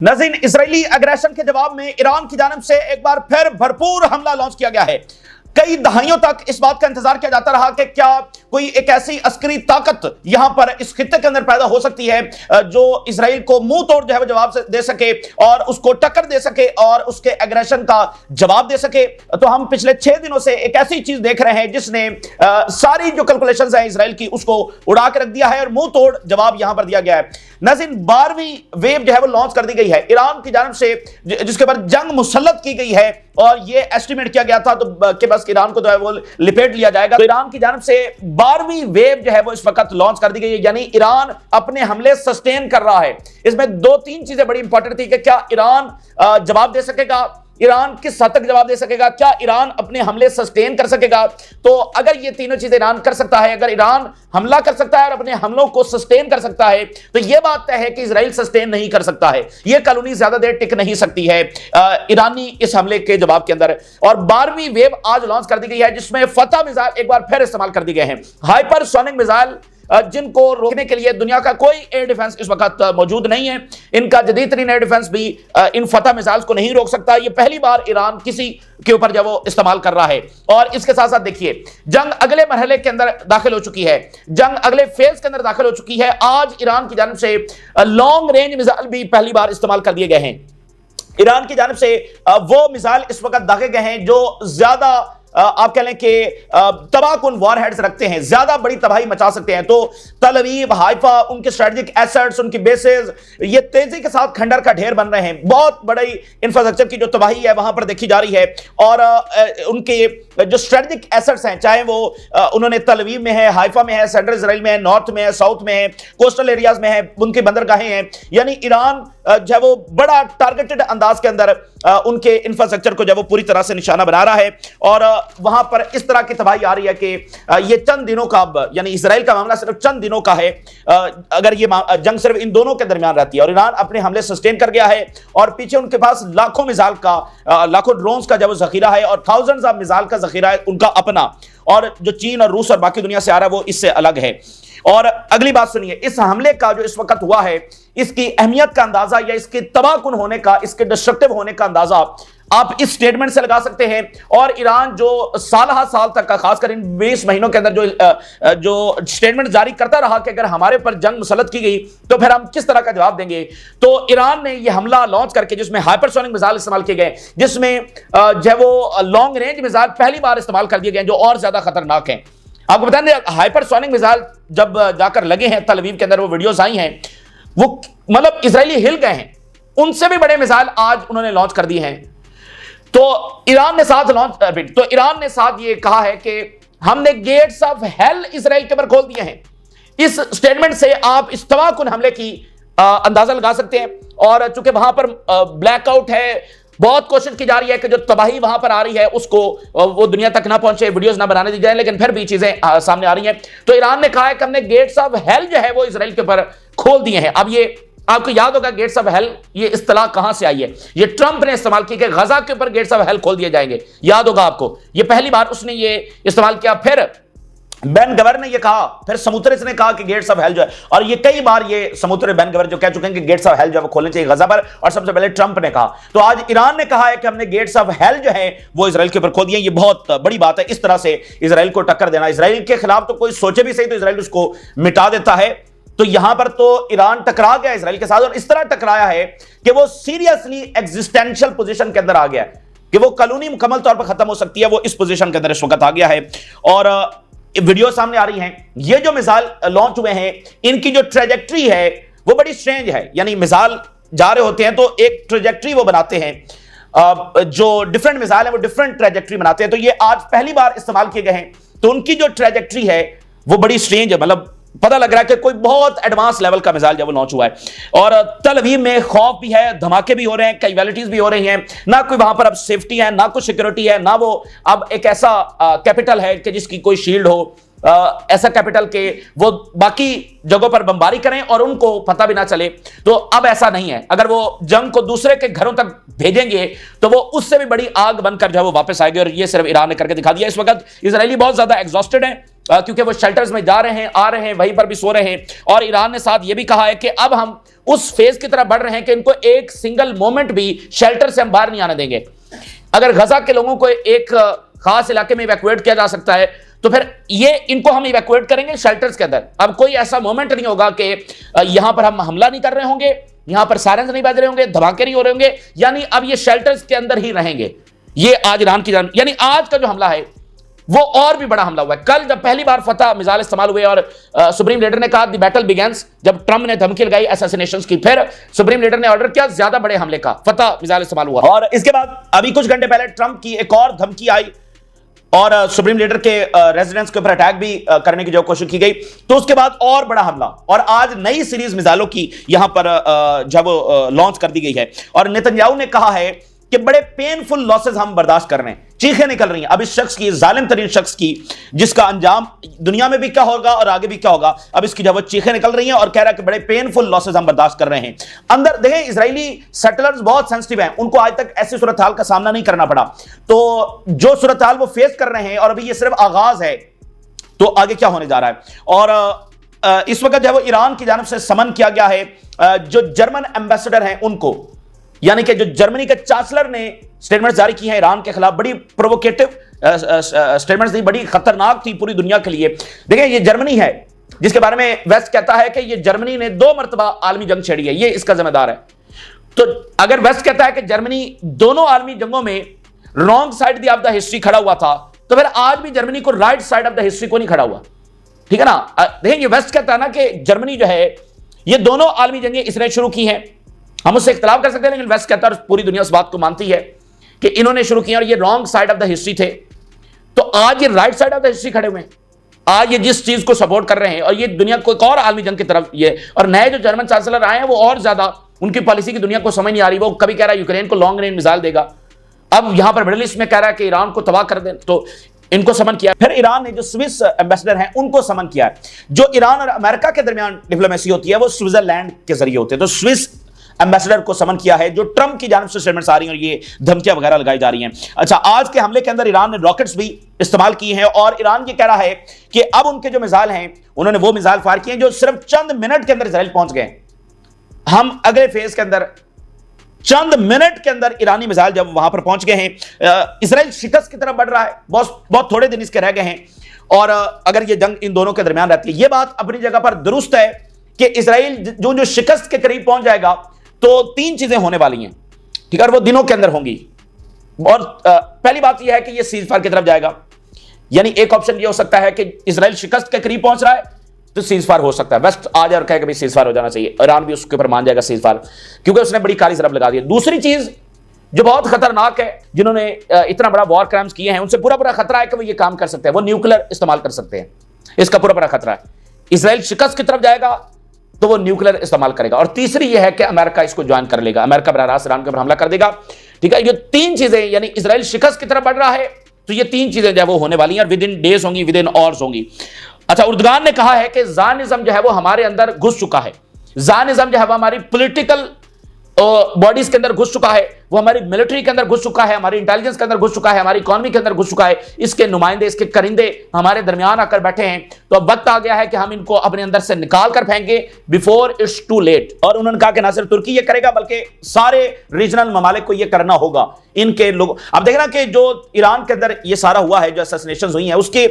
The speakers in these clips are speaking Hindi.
नाज़रीन, इजरायली अग्रेशन के जवाब में ईरान की जानिब से एक बार फिर भरपूर हमला लॉन्च किया गया है। कई दहाइयों तक इस बात का इंतजार किया जाता रहा कि क्या कोई एक ऐसी अस्करी ताकत यहां पर इस खित्ते के अंदर पैदा हो सकती है जो इजराइल को मुंह तोड़ जो है वो जवाब दे सके और उसको टक्कर दे सके और उसके एग्रेशन का जवाब दे सके। तो हम पिछले 6 दिनों से एक ऐसी चीज देख रहे हैं जिसने सारी जो कैलकुलेशंस हैं इजराइल की उसको उड़ा के रख दिया है और मुंह तोड़ जवाब यहां पर दिया गया है। नाज़रीन, 12वीं वेव जो है वो लॉन्च कर दी गई है ईरान की जानिब से, जिसके ऊपर जंग मुसल्लत की गई है और ये एस्टिमेट किया गया था तो कि बस ईरान को जो है वो लिपेट लिया जाएगा। तो ईरान की जानिब से 12वीं वेव जो है वो इस वक्त लॉन्च कर दी गई है, यानी ईरान अपने हमले सस्टेन कर रहा है। इसमें 2-3 चीजें बड़ी इंपॉर्टेंट थी कि क्या ईरान जवाब दे सकेगा, ईरान किस हद तक जवाब दे सकेगा, क्या ईरान अपने हमले सस्टेन कर सकेगा। तो अगर ये तीनों चीजें ईरान कर सकता है, अगर ईरान हमला कर सकता है और अपने हमलों को सस्टेन कर सकता है, तो यह बात तय है कि इजराइल सस्टेन नहीं कर सकता है। यह कॉलोनी ज्यादा देर टिक नहीं सकती है ईरानी इस हमले के जवाब के अंदर। और 12वीं वेव आज लॉन्च कर दी गई है जिसमें फतह मिसाइल एक बार फिर इस्तेमाल कर दी गए हैं। हाइपरसोनिक मिसाइल जिनको रोकने के लिए दुनिया का कोई एयर डिफेंस इस वक्त मौजूद नहीं है। इनका जदीद तरीन एयर डिफेंस भी इन फतह मिसाइल्स को नहीं रोक सकता। ये पहली बार ईरान किसी के ऊपर जब वो इस्तेमाल कर रहा है। और इसके साथ साथ देखिए, जंग अगले मरहले के अंदर दाखिल हो चुकी है, जंग अगले फेज के अंदर दाखिल हो चुकी है। आज ईरान की जानिब से लॉन्ग रेंज मिसाइल भी पहली बार इस्तेमाल कर दिए गए हैं। ईरान की जानिब से वो मिसाइल इस वक्त दागे गए हैं जो ज्यादा आप कह लें कि तबाहकुन वॉरहेड्स रखते हैं, ज्यादा बड़ी तबाही मचा सकते हैं। तो तल अवीव, हाइफा, उनके स्ट्रेटेजिक एसेट्स, उनकी बेसेस, ये तेजी के साथ खंडर का ढेर बन रहे हैं। बहुत बड़ी इंफ्रास्ट्रक्चर की जो तबाही है वहां पर देखी जा रही है। और उनके जो स्ट्रेटेजिक एसेट्स हैं, चाहे वो उन्होंने तल अवीव में है, हाइफा में है, सेंट्रल इजराइल में है, नॉर्थ में है, साउथ में है, कोस्टल एरियाज में है, उनकी बंदरगाहें हैं। यानी ईरान जो है वो बड़ा टारगेटेड अंदाज के अंदर उनके इंफ्रास्ट्रक्चर को जो वो पूरी तरह से निशाना बना रहा है। और वहां पर इस तरह की तबाही आ रही है कि ये चंद दिनों का, यानी इजराइल का मामला सिर्फ चंद दिनों का है अगर ये जंग सिर्फ इन दोनों के दरमियान रहती है। और ईरान अपने हमले सस्टेन कर गया है और पीछे उनके पास लाखों मिसाइल का, लाखों ड्रोन्स का जब जखीरा है और थाउजेंड्स ऑफ मिसाइल का जखीरा है उनका अपना। और जो चीन और रूस और बाकी दुनिया से आ रहा है वो इससे अलग है। और अगली बात सुनिए, इस हमले का जो इस वक्त हुआ है इसकी अहमियत का अंदाजा या इसके तबाहकुन होने का, इसके डिस्ट्रक्टिव होने का अंदाजा आप इस स्टेटमेंट से लगा सकते हैं। और ईरान जो साल तक का, खासकर इन 20 महीनों के अंदर जो स्टेटमेंट जारी करता रहा कि अगर हमारे पर जंग मुसल्लत की गई तो फिर हम किस तरह का जवाब देंगे। तो ईरान ने यह हमला लॉन्च करके जिसमें हाइपरसोनिक मिसाइल इस्तेमाल किए गए, जिसमें जो वो लॉन्ग रेंज मिसाइल पहली बार इस्तेमाल कर दिए गए जो और ज्यादा खतरनाक हैं। आपको बता दें, हाइपरसोनिक मिसाइल जब जाकर लगे हैं तल अवीव के अंदर, वो वीडियोस आई हैं, वो मतलब इजरायली हिल गए हैं। उनसे भी बड़े मिसाइल आज उन्होंने लॉन्च कर दिए हैं। तो ईरान ने साथ ये कहा है कि हमने गेट्स ऑफ हेल इजराइल के ऊपर खोल दिए हैं। इस स्टेटमेंट से आप इस तबाहकुन हमले की अंदाजा लगा सकते हैं। और चूंकि वहां पर ब्लैकआउट है, बहुत कोशिश की जा रही है कि जो तबाही वहां पर आ रही है उसको वो दुनिया तक ना पहुंचे, वीडियोस ना बनाने दी जाए, लेकिन फिर भी चीजें सामने आ रही हैं। तो ईरान ने कहा है कि हमने गेट्स ऑफ हेल जो है वो इजराइल के ऊपर खोल दिए हैं। अब ये आपको याद होगा गेट्स ऑफ हेल, ये इस्तेलाह कहां से आई है? ये ट्रंप ने इस्तेमाल की कि गजा के ऊपर गेट्स ऑफ हेल खोल दिए जाएंगे। याद होगा आपको, ये पहली बार उसने ये इस्तेमाल किया। फिर बेन गवर ने ये कहा, फिर समुद्रेस ने कहा कि गेट्स ऑफ हेल जो है, और ये कई बार ये समुद्र बेन गवर जो कह चुके हैं कि गेट्स ऑफ हेल जो है वो खोलने चाहिए गजा पर, और सबसे पहले ट्रंप ने कहा। तो आज ईरान ने कहा है कि हमने गेट्स ऑफ हेल जो है वो इजराइल के ऊपर खोल दिए। ये बहुत बड़ी बात है। इस तरह से इजराइल को टक्कर देना, इजराइल के खिलाफ तो कोई सोचे भी सही तो इजराइल उसको मिटा देता है। तो यहां पर तो ईरान टकरा गया इजराइल के साथ, और इस तरह टकराया है कि वो सीरियसली एग्जिस्टेंशियल पोजीशन के अंदर आ गया कि वो कॉलोनी मुकम्मल तौर पर खत्म हो सकती है। वो इस पोजीशन के अंदर इस वक्त आ गया है। और वीडियो सामने आ रही हैं, ये जो मिसाइल लॉन्च हुए हैं इनकी जो ट्रेजेक्ट्री है वो बड़ी स्ट्रेंज है। यानी मिसाइल जा रहे होते हैं तो एक ट्रेजेक्ट्री वो बनाते हैं, जो डिफरेंट मिसाइल है वो डिफरेंट ट्रेजेक्ट्री बनाते हैं। तो ये आज पहली बार इस्तेमाल किए गए हैं, तो उनकी जो ट्रेजेक्ट्री है वो बड़ी स्ट्रेंज है। मतलब पता लग रहा है कि कोई बहुत एडवांस लेवल का मिसाइल जब वो लॉन्च हुआ है। और तल अवीव में खौफ भी है, धमाके भी हो रहे हैं, कैजुअलिटीज भी हो रही हैं। ना कोई वहां पर अब सेफ्टी है, ना कुछ सिक्योरिटी है, ना वो अब एक ऐसा कैपिटल है कि जिसकी कोई शील्ड हो, ऐसा कैपिटल के वो बाकी जगहों पर बमबारी करें और उनको पता भी ना चले। तो अब ऐसा नहीं है। अगर वो जंग को दूसरे के घरों तक भेजेंगे तो वो उससे भी बड़ी आग बनकर जो है वो वापस आएगी। और ये सिर्फ ईरान ने करके दिखा दिया। इस वक्त इजरायली बहुत ज्यादा एग्जॉस्टेड है क्योंकि वो शेल्टर्स में जा रहे हैं, आ रहे हैं, वहीं पर भी सो रहे हैं। और ईरान ने साथ ये भी कहा है कि अब हम उस फेज की तरफ बढ़ रहे हैं कि इनको एक सिंगल मोमेंट भी शेल्टर से हम बाहर नहीं आने देंगे। अगर गजा के लोगों को एक खास इलाके में इवैक्यूएट किया जा सकता है तो फिर ये इनको हम इवैक्यूएट करेंगे शेल्टर्स के अंदर। अब कोई ऐसा मोमेंट नहीं होगा कि यहां पर हम हमला नहीं कर रहे होंगे, यहां पर सायरन नहीं बज रहे होंगे, धमाके नहीं हो रहे होंगे, यानी अब ये शेल्टर्स के अंदर ही रहेंगे। ये आज ईरान की जान, यानी आज का जो हमला है वो और भी बड़ा हमला हुआ है। कल जब पहली बार फतह मिसाइल इस्तेमाल हुए और सुप्रीम लीडर ने कहा द बैटल बिगेंस, जब ट्रम्प ने धमकी लगाई असैसिनेशंस की, फिर सुप्रीम लीडर ने ऑर्डर किया ज्यादा बड़े हमले का, फतह मिसाइल इस्तेमाल हुआ। और इसके बाद अभी कुछ घंटे पहले ट्रम्प की एक और धमकी आई और सुप्रीम लीडर के रेजिडेंस के ऊपर अटैक भी करने की जो कोशिश की गई, तो उसके बाद और बड़ा हमला और आज नई सीरीज मिसाइलों की यहां पर जब लॉन्च कर दी गई है। और नेतन्याहू ने कहा है कि बड़े पेनफुल लॉसेस हम बर्दाश्त कर रहे हैं, चीखें निकल रही हैं अब इस शख्स की, जालिम तरीन शख्स की, जिसका अंजाम दुनिया में भी क्या होगा और आगे भी क्या होगा। अब इसकी जब चीखें निकल रही हैं और कह रहा है कि बड़े पेनफुल लॉसेस हम बर्दाश्त कर रहे हैं। अंदर देखें, इजरायली सेटलर्स बहुत सेंसिटिव हैं, उनको आज तक ऐसी सूरत हाल का सामना नहीं करना पड़ा, तो जो सूरत हाल वो फेस कर रहे हैं और अभी ये सिर्फ आगाज है, तो आगे क्या होने जा रहा है। और इस वक्त जब ईरान की जानब से समन किया गया है, जो जर्मन एम्बेसडर हैं उनको, यानी कि जो जर्मनी के चांसलर ने स्टेटमेंट जारी की है ईरान के खिलाफ, बड़ी प्रोवोकेटिव स्टेटमेंट्स दी, बड़ी खतरनाक थी पूरी दुनिया के लिए। देखिए, ये जर्मनी है जिसके बारे में वेस्ट कहता है कि ये जर्मनी ने 2 मरतबा आलमी जंग छेड़ी है, ये इसका जिम्मेदार है। तो अगर वेस्ट कहता है कि जर्मनी दोनों आलमी जंगों में wrong side of the history खड़ा हुआ था, तो फिर आज भी जर्मनी को right side of the history को नहीं खड़ा हुआ, ठीक है ना। देखिए, वेस्ट कहता है ना कि जर्मनी जो है ये दोनों आलमी जंगें इसने शुरू की हैं, हम उससे इख्तलाफ कर सकते हैं, लेकिन वेस्ट कहता है, पूरी दुनिया उस बात को मानती है कि इन्होंने शुरू किया और ये wrong side of the history थे। तो आज ये right side of the history खड़े हुए हैं, आज ये जिस चीज को सपोर्ट कर रहे हैं और ये दुनिया को एक और आलमी जंग की तरफ ये, और नए जो जर्मन चांसलर आए हैं वो और ज्यादा, उनकी पॉलिसी की दुनिया को समझ नहीं आ रही। वो कभी कह रहा है यूक्रेन को लॉन्ग रेंज मिसाइल देगा, अब यहां पर मिडिल ईस्ट में कह रहा है कि ईरान को तबाह कर दे, तो इनको समन किया। फिर ईरान ने जो स्विस एम्बेसडर हैं उनको समन किया है। जो ईरान और अमेरिका के दरमियान डिप्लोमेसी होती है वो स्विट्जरलैंड के जरिए होती है, तो स्विस एम्बेसडर को समन किया है। जो ट्रम्प की जानब से स्टेटमेंट्स आ रही हैं और ये धमकियां वगैरह लगाई जा रही हैं। अच्छा, आज के हमले के अंदर ईरान ने रॉकेट्स भी इस्तेमाल किए हैं और ईरान ये कह रहा है कि अब उनके जो मिसाइल हैं उन्होंने वो मिसाइल फायर किए जो सिर्फ चंद मिनट के अंदर इजराइल पहुंच गए। हम अगले फेज के अंदर चंद मिनट के अंदर ईरानी मिसाइल जब वहां पर पहुंच गए हैं, इजराइल शिकस्त की तरफ बढ़ रहा है, बहुत थोड़े दिन इसके रह गए हैं। और अगर ये जंग इन दोनों के दरमियान रहती है, ये बात अपनी जगह पर दुरुस्त है कि इजराइल जो शिकस्त के करीब पहुंच जाएगा तो 3 चीजें होने वाली हैं, ठीक है, और वो दिनों के अंदर होंगी। और पहली बात यह है कि ये सीज फायर की तरफ जाएगा, यानी एक ऑप्शन ये हो सकता है कि इजराइल शिकस्त के करीब पहुंच रहा है तो सीज फायर हो सकता है, वेस्ट आ जाए और कहे कि भाई सीज फायर हो जाना चाहिए, ईरान भी उसके ऊपर मान जाएगा सीज फायर, क्योंकि उसने बड़ी काली जरब लगा दी है। दूसरी चीज जो बहुत खतरनाक है, जिन्होंने इतना बड़ा वॉर क्राइम्स किए हैं उनसे पूरा खतरा है कि वो ये काम कर सकते हैं, वो न्यूक्लियर इस्तेमाल कर सकते हैं, इसका पूरा खतरा है। इजराइल शिकस्त की तरफ जाएगा तो वो न्यूक्लियर इस्तेमाल करेगा। और तीसरी यह है कि अमेरिका इसको ज्वाइन कर लेगा, अमेरिका बराह रास्त ईरान के ऊपर हमला कर देगा, ठीक है। ये 3 चीजें, यानी इजराइल शिकस्त की तरफ बढ़ रहा है तो ये 3 चीजें जो है वो होने वाली हैं और विद इन डेज होंगी, विद इन आवर्स होंगी। अच्छा, उर्दुगान ने कहा है कि ज़ानिज़्म जो है वो हमारे अंदर घुस चुका है, ज़ानिज़्म जो है वो हमारी पॉलिटिकल बॉडीज के अंदर घुस चुका है, वो हमारी मिलिट्री के अंदर घुस चुका है, हमारी इंटेलिजेंस के अंदर घुस चुका है, हमारी इकोनॉमी के अंदर घुस चुका है, इसके नुमाइंदे, इसके करिंदे हमारे दरमियान आकर बैठे हैं। तो अब वक्त आ गया है कि हम इनको अपने अंदर से निकाल कर फेंके बिफोर इट्स टू लेट। और उन्होंने कहा कि ना सिर्फ तुर्की ये करेगा बल्कि सारे रीजनल ममालिक को ये करना होगा। इनके लोग, अब देखना कि जो ईरान के अंदर ये सारा हुआ है, जो असैसिनेशंस हुई हैं, उसकी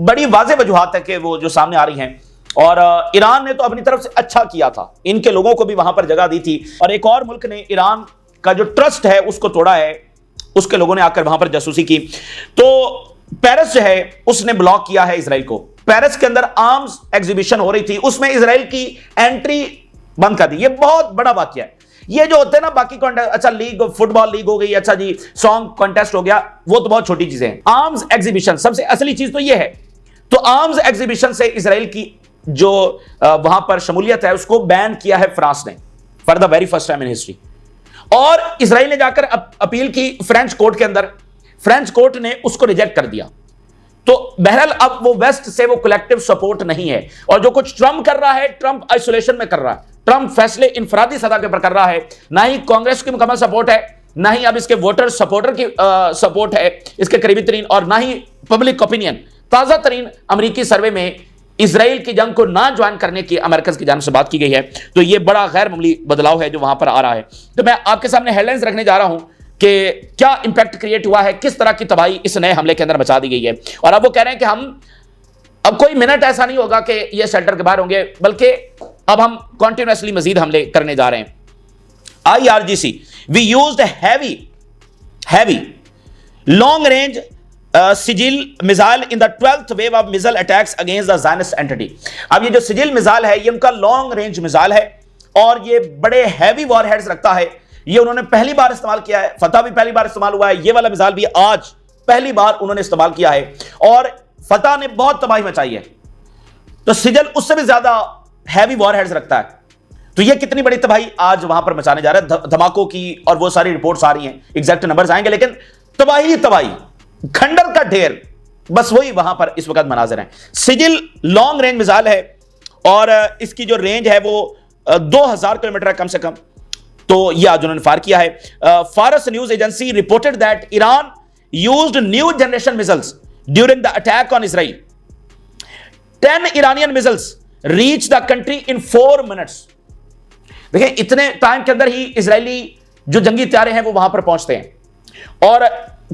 बड़ी वाज़ेह वजूहात है कि वो जो सामने आ रही हैं, और ईरान ने तो अपनी तरफ से अच्छा किया था, इनके लोगों को भी वहां पर जगह दी थी, और एक और मुल्क ने ईरान का जो ट्रस्ट है उसको तोड़ा है, उसके लोगों ने आकर वहां पर जासूसी की। तो पेरिस जो है उसने ब्लॉक किया है इसराइल को। पेरिस के अंदर आर्म्स एग्जीबिशन हो रही थी, उसमें इसराइल की एंट्री बंद कर दी। ये बहुत बड़ा वाकया है। ये जो होते हैं ना बाकी कॉन्टेस्ट, अच्छा लीग, फुटबॉल लीग हो गई, अच्छा जी सॉन्ग कॉन्टेस्ट हो गया, वो तो बहुत छोटी चीजें हैं। आर्म्स एग्जीबिशन सबसे असली चीज तो ये है। तो आर्म्स एग्जीबिशन से इसराइल की जो वहां पर शमूलियत है उसको बैन किया है फ्रांस ने for the very first time in history. और इसराइल ने जाकर अपील की फ्रेंच कोर्ट के अंदर, फ्रेंच कोर्ट ने उसको रिजेक्ट कर दिया। तो बहरहाल अब वो वेस्ट से वो कलेक्टिव सपोर्ट नहीं है, और जो कुछ ट्रंप कर रहा है, ट्रंप आइसोलेशन में कर रहा है, ट्रंप फैसले इनफरादी सतह के ऊपर कर रहा है, ना ही कांग्रेस की मुकम्मल सपोर्ट है, ना ही अब इसके वोटर सपोर्टर की सपोर्ट है इसके करीबी तरीन, और ना ही पब्लिक ओपिनियन ताजा तरीन अमेरिकी सर्वे में इजराइल की जंग को ना ज्वाइन करने की अमेरिकन की जानिब से बात की गई है। तो यह बड़ा गैर मामूली बदलाव है जो वहां पर आ रहा है। तो मैं आपके सामने हेडलाइंस रखने जा रहा हूं कि क्या इंपैक्ट क्रिएट हुआ है, किस तरह की तबाही इस नए हमले के अंदर मचा दी गई है। और अब वो कह रहे हैं कि हम अब कोई मिनट ऐसा नहीं होगा कि ये शेल्टर के बाहर होंगे, बल्कि अब हम कॉन्टिन्यूसली मजीद हमले करने जा रहे हैं। IRGC, we used heavy long range Sejjil missile in the 12th wave of missile attacks against the Zionist entity. अब ये जो सिजिल मिसाइल है ये उनका लॉन्ग रेंज मिसाइल है और ये बड़े हैवी वॉरहेड्स रखता है। ये उन्होंने पहली बार इस्तेमाल किया है, फतह भी पहली बार इस्तेमाल हुआ है, ये वाला मिसाइल भी आज पहली बार उन्होंने इस्तेमाल किया है और फतह ने बहुत तबाही मचाई है। तो सिजिल उससे भी ज्यादा हैवी वॉरहेड्स रखता है। तो ये कितनी बड़ी तबाही आज वहां पर मचाने जा रहा है, धमाकों की और वो सारी रिपोर्ट्स आ रही हैं, एग्जैक्ट नंबर्स आएंगे, लेकिन तबाही तबाही, खंडर का ढेर, बस वही वहां पर इस वक्त मनाजिर हैं। सिजिल लॉन्ग रेंज मिसाइल है और इसकी जो रेंज है वो 2000 किलोमीटर है कम से कम। तो यह आज उन्होंने फायर किया है। फारस news agency reported that Iran used new generation missiles during the attack on Israel. 10 Iranian missiles reach the country in 4 minutes. देखिए इतने टाइम के अंदर ही इजरायली जो जंगी हथियारे हैं वो वहां पर पहुंचते हैं और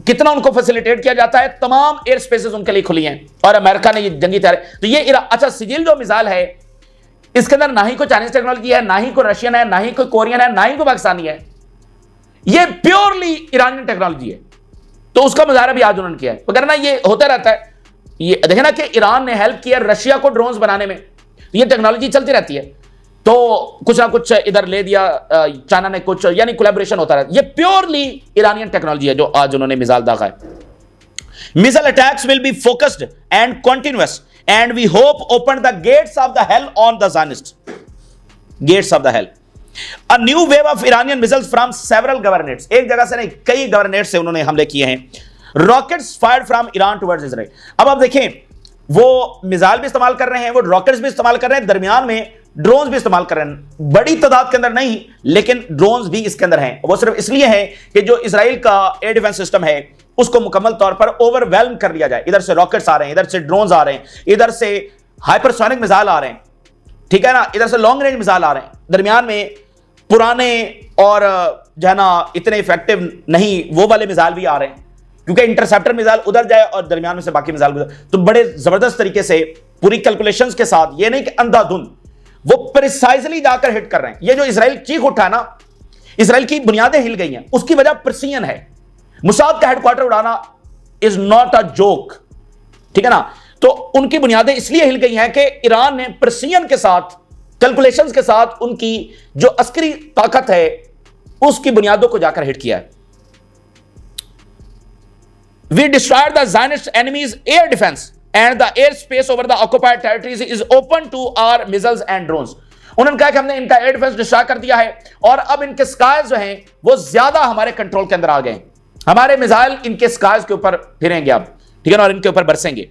कितना उनको फैसिलिटेट किया जाता है, तमाम एयर स्पेसेस उनके लिए खुली हैं और अमेरिका ने ये जंगी हथियार। तो ये अच्छा सिजिल जो मिसाइल है इसके अंदर ना ही कोई चाइनीज टेक्नोलॉजी है, ना ही कोई रशियन है, ना ही कोई कोरियन है, ना ही कोई पाकिस्तानी है, ये प्योरली ईरानियन टेक्नोलॉजी है। तो उसका मुजाहरा भी आज उन्होंने किया है। वगैरह ना ये होता रहता है, ये देखे ना कि ईरान ने हेल्प किया रशिया को ड्रोन्स बनाने में, ये टेक्नोलॉजी चलती रहती है। तो कुछ ना कुछ इधर ले दिया चाइना ने कुछ, यानी कोलैबोरेशन होता रहता है। ये प्योरली ईरानियन टेक्नोलॉजी है जो आज उन्होंने मिसाइल दागा है। Missile attacks will be focused and continuous and we hope open the gates of the hell on the Zionist, gates of the hell. A new wave of Iranian missiles from several governorates, एक जगह से नहीं कई गवर्नेट से उन्होंने हमले किए हैं। Rockets fired from Iran towards Israel. अब आप देखें वो मिसाइल भी इस्तेमाल कर रहे हैं, वो रॉकेट्स भी इस्तेमाल कर रहे हैं, दरमियान में ड्रोन्स भी इस्तेमाल कर रहे हैं। बड़ी तादाद के अंदर नहीं, लेकिन ड्रोन्स भी इसके अंदर हैं। वो सिर्फ इसलिए है कि जो इजराइल का एयर डिफेंस सिस्टम है उसको मुकम्मल तौर पर ओवरवेल्म कर लिया जाए। इधर से रॉकेट्स आ रहे हैं, इधर से ड्रोन्स आ रहे हैं, इधर से हाइपरसोनिक मिसाइल आ रहे हैं, ठीक है ना, इधर से लॉन्ग रेंज मिसाइल आ रहे हैं। दरमियान में पुराने और जो है ना इतने इफेक्टिव नहीं वो वाले मिसाइल भी आ रहे हैं, क्योंकि इंटरसेप्टर मिसाइल उधर जाए और दरमियान में से बाकी मिसाइल। तो बड़े जबरदस्त तरीके से पूरी कैलकुलेशंस के साथ, ये नहीं कि अंधाधुंध, वो प्रिसाइजली जाकर हिट कर रहे हैं। ये जो इजराइल चीख उठा ना, इजराइल की बुनियादें हिल गई हैं, उसकी वजह प्रिसीजन है। मुसाद का हेडक्वार्टर उड़ाना इज नॉट अ जोक, ठीक है ना। तो उनकी बुनियादें इसलिए हिल गई हैं कि ईरान ने प्रिसीजन के साथ, कैलकुलेशंस के साथ उनकी जो अस्करी ताकत है उसकी बुनियादों को जाकर हिट किया है। We destroyed the Zionist enemy's air defense and the airspace over the occupied territories is open to our missiles and drones. उन्होंने कहा कि हमने इनका एयर डिफेंस डिस्ट्रॉय कर दिया है और अब इनके स्काइज जो हैं वो ज्यादा हमारे कंट्रोल के अंदर आ गए। हमारे मिसाइल इनके स्काइज के ऊपर फिरेंगे अब, ठीक है ना, और इनके ऊपर बरसेंगे।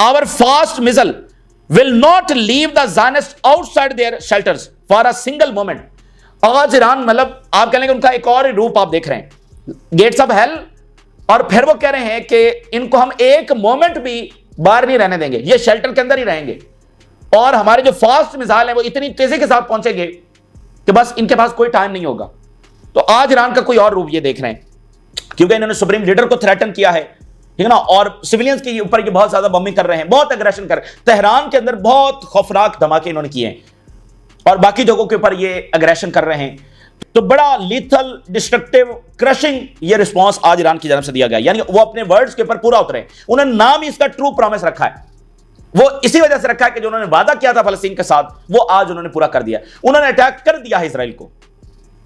Our fast missile will not leave the Zionists outside their shelters for a single moment. आज ईरान मतलब आप कह लेंगे उनका एक और रूप आप देख रहे हैं, गेट्स ऑफ हेल, और फिर वो कह रहे हैं कि इनको हम एक मोमेंट भी बाहर नहीं रहने देंगे, ये शेल्टर के अंदर ही रहेंगे और हमारे जो फास्ट मिसाइल हैं वो इतनी तेजी के साथ पहुंचेंगे कि बस इनके पास कोई टाइम नहीं होगा। तो आज ईरान का कोई और रूप ये देख रहे हैं, क्योंकि इन्होंने सुप्रीम लीडर को थ्रेटन किया है, ठीक है ना, और सिविलियंस के ऊपर ये बहुत ज्यादा बम्बिंग कर रहे हैं, बहुत एग्रेशन कर रहे हैं। तेहरान के अंदर बहुत खौफनाक धमाके इन्होंने किए हैं और बाकी जगहों के ऊपर ये एग्रेशन कर रहे हैं। तो बड़ा लीथल, डिस्ट्रक्टिव, क्रशिंग ये रिस्पांस आज ईरान की जानब से दिया गया, यानी वो अपने वर्ड्स के ऊपर पूरा उतरे। उन्होंने नाम ही इसका ट्रू प्रॉमिस रखा है, वो इसी वजह से रखा है कि जो उन्होंने वादा किया था फलस्तीन के साथ वो आज उन्होंने पूरा कर दिया। उन्होंने अटैक कर दिया है इसराइल को,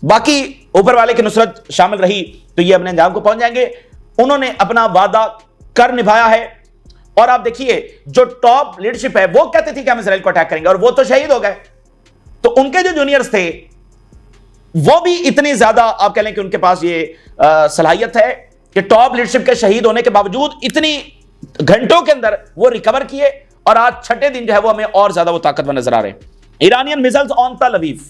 बाकी ऊपर वाले की नुसरत शामिल रही तो ये अपने अंजाम को पहुंच जाएंगे। उन्होंने अपना वादा कर निभाया है और आप देखिए जो टॉप लीडरशिप है वो कहते थे कि हम इसराइल को अटैक करेंगे और वो तो शहीद हो गए। तो उनके जो जूनियर्स थे वो भी इतनी ज्यादा आप कह लें कि उनके पास ये सलाहियत है कि टॉप लीडरशिप के शहीद होने के बावजूद इतनी घंटों के अंदर वो रिकवर किए और आज छठे दिन जो है वो हमें और ज्यादा वो ताकतवर नजर आ रहे हैं। ईरानियन मिसाइल्स ऑन तल Aviv.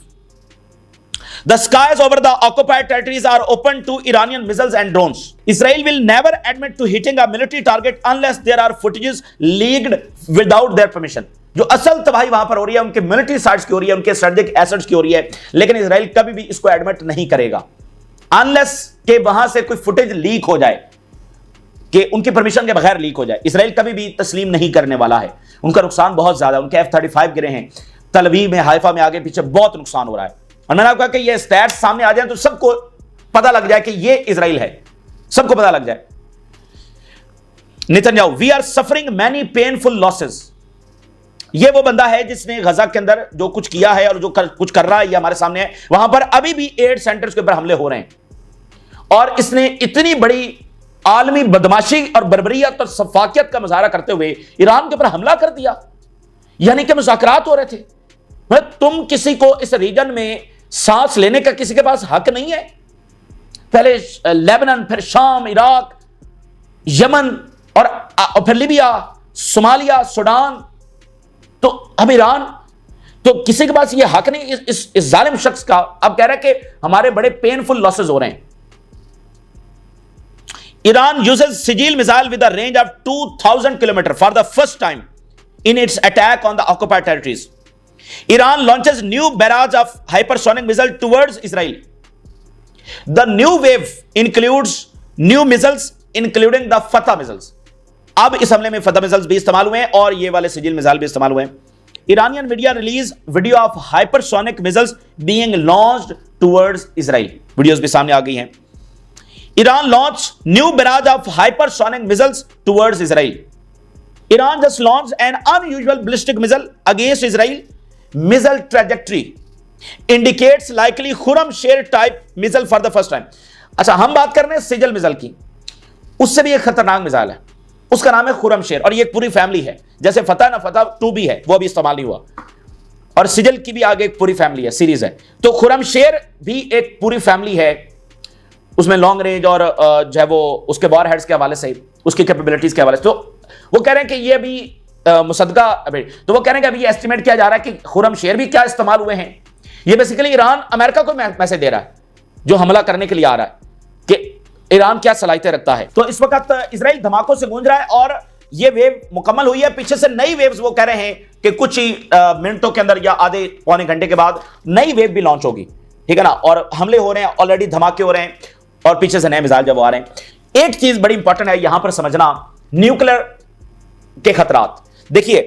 The skies over the occupied territories are open to Iranian missiles and drones. Israel will never admit to hitting a military target unless there are footages leaked without their permission. जो असल तबाही वहां पर हो रही है उनके मिलिट्री साइट्स की हो रही है, उनके स्ट्रेटेजिक एसेट्स की हो रही है, लेकिन इजराइल कभी भी इसको एडमिट नहीं करेगा अनलेस के वहां से कोई फुटेज लीक हो जाए, कि उनकी परमिशन के बगैर लीक हो जाए। इजराइल कभी भी तस्लीम नहीं करने वाला है। उनका नुकसान बहुत ज्यादा, उनके F-35 गिरे हैं, तल अवीव में, हाइफा में, आगे पीछे बहुत नुकसान हो रहा है। और मैंने आपको कहा कि ये स्टैट्स सामने आ जाए तो सबको पता लग जाए कि ये इजराइल है, सबको पता लग जाए। Netanyahu, we are suffering many painful losses. ये वो बंदा है जिसने गजा के अंदर जो कुछ किया है और जो कुछ कर रहा है, ये हमारे सामने है। वहां पर अभी भी एड सेंटर्स के ऊपर हमले हो रहे हैं और इसने इतनी बड़ी आलमी बदमाशी और बर्बरियत और सफाकियत का मुजाहरा करते हुए ईरान के ऊपर हमला कर दिया। यानी कि मुज़ाकरात हो रहे थे। मतलब तुम किसी को इस रीजन में सांस लेने का किसी के पास हक नहीं है। पहले लेबनान, फिर शाम, इराक, यमन और फिर लीबिया, सोमालिया, सूडान, तो अब ईरान, तो किसी के पास यह हक नहीं इस जालिम शख्स का। अब कह रहे हैं कि हमारे बड़े पेनफुल लॉसेस हो रहे हैं। Iran uses Sigil missile with a range of 2,000 km for the first time in its attack on the occupied territories. Iran launches new barrage of hypersonic missile towards Israel. The new wave includes new missiles, including the Fatah missiles. अब इस हमले में फतह मिसाइल्स भी इस्तेमाल हुए हैं और ये वाले सिजिल मिसाइल भी इस्तेमाल हुए हैं। Iranian media release video of hypersonic missiles being launched towards Israel. Videos भी सामने आ गई हैं। Iran launched new barrage of hypersonic missiles towards Israel. Iran just launched an unusual ballistic missile against Israel. Missile trajectory indicates likely Khurram-Sher type missile for the first time. अच्छा, हम बात कर रहे हैं सिजल मिसाइल की, उससे भी एक खतरनाक मिसाइल है, उसका नाम है खुरम-शेर और ये एक पूरी फैमिली है। जैसे फतह ना फतह 2 भी है, वो अभी इस्तेमाल नहीं हुआ, और सिजल की भी आगे एक पूरी फैमिली है, सीरीज है। तो खुरम-शेर भी एक पूरी फैमिली है, उसमें लॉन्ग रेंज और जो है वो उसके वॉर हेड्स के हवाले से, उसकी कैपेबिलिटीज के हवाले से। तो वो कह रहे हैं कि ये भी मुसद्दका, तो वो कह रहे हैं कि अभी ये एस्टिमेट किया जा रहा है कि खुरम-शेर भी क्या इस्तेमाल हुए हैं। ये बेसिकली ईरान अमेरिका को मैसेज दे रहा है जो हमला करने के लिए आ रहा है कि ईरान क्या सलाहियतें रखता है। तो इस वक्त इजराइल धमाकों से गूंज रहा है और ये वेव मुकम्मल हुई है। पीछे से नई वेव्स वो कह रहे हैं कि कुछ ही मिनटों के अंदर या आधे पौने घंटे के बाद नई वेव भी लॉन्च होगी, ठीक है ना। और हमले हो रहे हैं, ऑलरेडी धमाके हो रहे हैं और पीछे से नए मिसाइल जब आ रहे हैं। एक चीज बड़ी इंपॉर्टेंट है यहां पर समझना, न्यूक्लियर के खतरात। देखिए,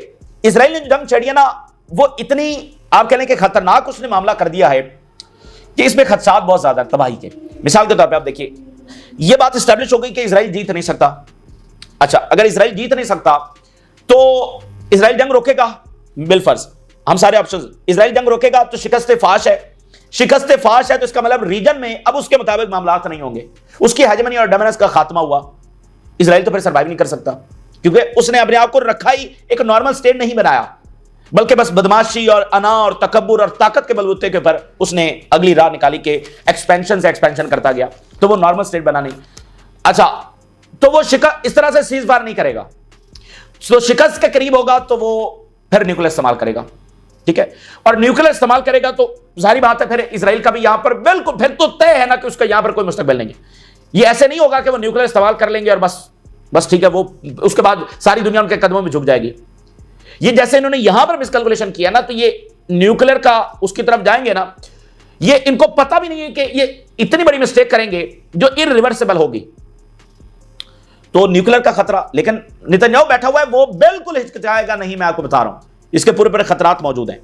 इजराइल ने जो जंग छेड़ी है ना, वो इतनी आप कह लें कि खतरनाक उसने मामला कर दिया है कि इसमें खदशात बहुत ज्यादा तबाही के। मिसाल के तौर पे आप देखिए, यह बात स्टैब्लिश हो गई कि इजराइल जीत नहीं सकता। अच्छा, अगर इजराइल जीत नहीं सकता तो इजराइल जंग रोकेगा, बिलफर्ज हम सारे ऑप्शन, इजराइल जंग रोकेगा तो शिकस्त फाश है, शिकस्त फाश है तो इसका मतलब रीजन में अब उसके मुताबिक मामलात नहीं होंगे, उसकी हेजेमनी और डोमिनेंस का खात्मा हुआ। इजराइल तो फिर सर्वाइव नहीं कर सकता क्योंकि उसने अपने आप को रखा ही एक नॉर्मल स्टेट नहीं बनाया, बल्कि बस बदमाशी और अना और तकब्बुर और ताकत के बलबूते के ऊपर उसने अगली राह निकाली कि एक्सपेंशन से एक्सपेंशन करता गया, तो वो नॉर्मल स्टेट बना नहीं। अच्छा, तो वो इस तरह से सीज फायर नहीं करेगा, तो शिकस्त के करीब होगा तो वो फिर न्यूक्लियर इस्तेमाल करेगा, ठीक है। और न्यूक्लियर इस्तेमाल करेगा तो जाहिर बात है फिर इजराइल का भी यहां पर बिल्कुल फिर तो तय है ना कि उसका यहां पर कोई मुस्तकबिल नहीं है। ये ऐसे नहीं होगा कि वो न्यूक्लियर इस्तेमाल कर लेंगे और बस ठीक है, वो उसके बाद सारी दुनिया उनके कदमों में झुक जाएगी। ये जैसे इन्होंने यहां पर मिसकैलकुलेशन किया ना, तो ये न्यूक्लियर का उसकी तरफ जाएंगे ना, ये इनको पता भी नहीं है कि ये इतनी बड़ी मिस्टेक करेंगे जो इररिवर्सिबल होगी। तो न्यूक्लियर का खतरा, लेकिन नेतन्याहू बैठा हुआ है, वो बिल्कुल हिचकिचाएगा नहीं, मैं आपको बता रहा हूं, इसके पूरे पूरे खतरात मौजूद हैं।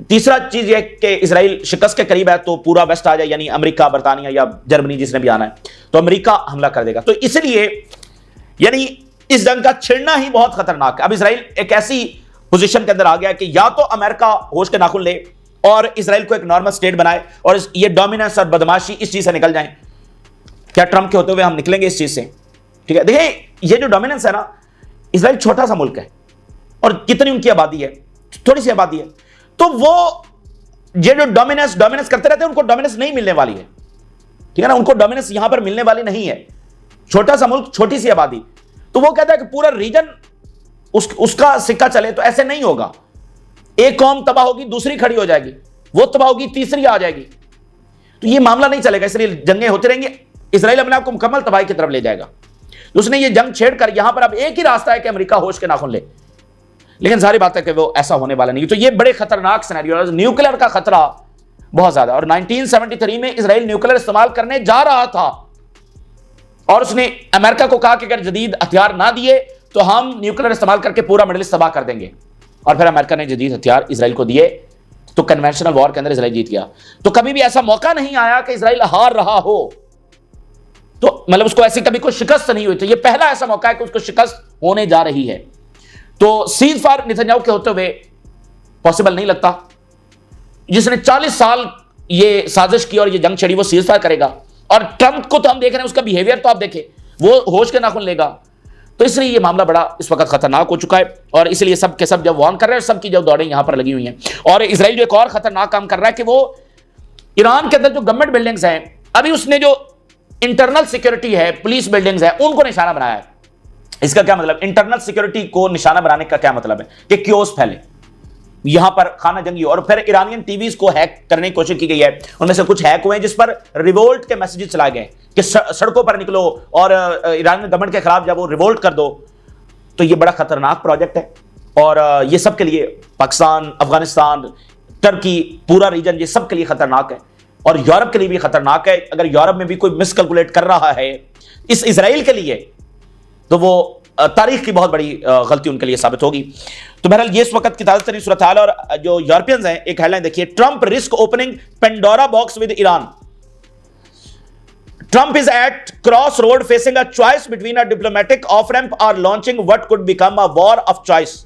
तीसरा चीज यह कि इजराइल शिकस्त के करीब है तो पूरा वेस्ट आ जाए, यानी अमेरिका, बरतानिया या जर्मनी जिसने भी आना है, तो अमेरिका हमला कर देगा। तो इसलिए यानी इस जंग का छिड़ना ही बहुत खतरनाक है। अब इजराइल एक ऐसी पोजीशन के अंदर आ गया कि या तो अमेरिका होश के नाखून ले और इजराइल को एक नॉर्मल स्टेट बनाए और ये डोमिनेंस और बदमाशी इस चीज से निकल जाए। क्या ट्रंप के होते हुए हम निकलेंगे इस चीज से? ठीक है, देखिए ये जो डोमिनेंस है ना, इजराइल छोटा सा मुल्क है और कितनी उनकी आबादी है, थोड़ी सी आबादी है, तो वो ये जो डोमिनेंस करते रहते हैं, उनको डोमिनेंस नहीं मिलने वाली है, ठीक है ना, उनको डोमिनेंस यहां पर मिलने वाली नहीं है। छोटा सा मुल्क, छोटी सी आबादी, तो वो कहता है कि पूरा रीजन उसका सिक्का चले, तो ऐसे नहीं होगा। एक कौम तबाह होगी, दूसरी खड़ी हो जाएगी, वो तबाह होगी, तीसरी आ जाएगी, तो ये मामला नहीं चलेगा, इसलिए जंगें होती रहेंगी, इजराइल अपने आप को मुकम्मल तबाही की तरफ ले जाएगा। तो उसने ये जंग छेड़कर यहां पर अब एक ही रास्ता है कि अमेरिका होश के नाखून ले, लेकिन सारी बात है कि वो ऐसा होने वाला नहीं। तो ये बड़े खतरनाक सिनेरियो, न्यूक्लियर का खतरा बहुत ज्यादा। और 1973 में इजराइल न्यूक्लियर इस्तेमाल करने जा रहा था और उसने अमेरिका को कहा कि अगर जदीद हथियार ना दिए तो हम न्यूक्लियर इस्तेमाल करके पूरा मिडिल ईस्ट तबाह कर देंगे। और फिर अमेरिका ने जदीद हथियार इजराइल को दिए, तो कन्वेंशनल वॉर के अंदर इजराइल जीत गया। तो कभी भी ऐसा मौका नहीं आया कि इजराइल हार रहा हो, तो मतलब उसको ऐसी कभी कोई शिकस्त नहीं हुई। तो ये पहला ऐसा मौका है कि उसको शिकस्त होने जा रही है। तो सीज फायर नेतन्याहू के होते हुए पॉसिबल नहीं लगता। जिसने 40 साल ये साजिश की और ये जंग छेड़ी, वो सीज फायर करेगा। और ट्रंप को तो हम देख रहे हैं, उसका बिहेवियर तो आप देखें, वो होश के नाखून लेगा। तो इसलिए ये मामला बड़ा इस वक्त खतरनाक हो चुका है और इसलिए सब के सब जब वार्न कर रहे हैं, सबकी जब दौड़ें यहां पर लगी हुई हैं। और इजराइल जो एक और खतरनाक काम कर रहा है कि वो ईरान के अंदर जो गवर्नमेंट बिल्डिंग्स हैं, अभी उसने जो इंटरनल सिक्योरिटी है, पुलिस बिल्डिंग्स है, उनको निशाना बनाया है। इसका क्या मतलब? इंटरनल सिक्योरिटी को निशाना बनाने का क्या मतलब है कि क्योस फैले यहां पर खाना जंगी। और फिर ईरानियन टीवीज को हैक करने की कोशिश की गई है, उनमें से कुछ हैक हुए हैं जिस पर रिवोल्ट के मैसेजेस चलाए गए कि सड़कों पर निकलो और ईरान गवर्नमेंट के खिलाफ जब वो रिवोल्ट कर दो। तो ये बड़ा खतरनाक प्रोजेक्ट है और ये सब के लिए, पाकिस्तान, अफगानिस्तान, टर्की, पूरा रीजन, ये सब के लिए खतरनाक है और यूरोप के लिए भी खतरनाक है। अगर यूरोप में भी कोई मिसकैलकुलेट कर रहा है इस इजराइल के लिए, तो वो तारीख की बहुत बड़ी गलती उनके लिए साबित होगी। तो बहरहाल ये इस वक्त की ताज़ा तरीन सूरत हाल। और जो यूरोपियंस हैं, एक हेडलाइन देखिए, Trump risk opening Pandora box with Iran. Trump is at cross road facing a choice between a diplomatic off ramp और launching what could become a war of choice.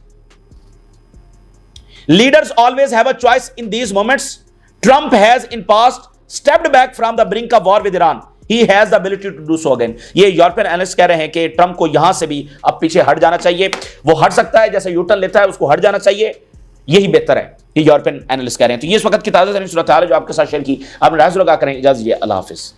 Leaders always have a choice in these moments. Trump has in past stepped back from the brink of war with Iran. He has the ability to do so again। ये यूरोपियन एनालिस्ट कह रहे हैं कि ट्रंप को यहां से भी अब पीछे हट जाना चाहिए। वो हट सकता है, जैसे यूटर्न लेता है उसको हट जाना चाहिए, यही बेहतर है, ये यूरोपियन एनालिस्ट कह रहे हैं। तो ये इस वक्त की ताजा तरीन सूरत हाल है जो आपके साथ शेयर की। आप राय लगा करें, इजाजत दीजिए, अल्लाह हाफिज।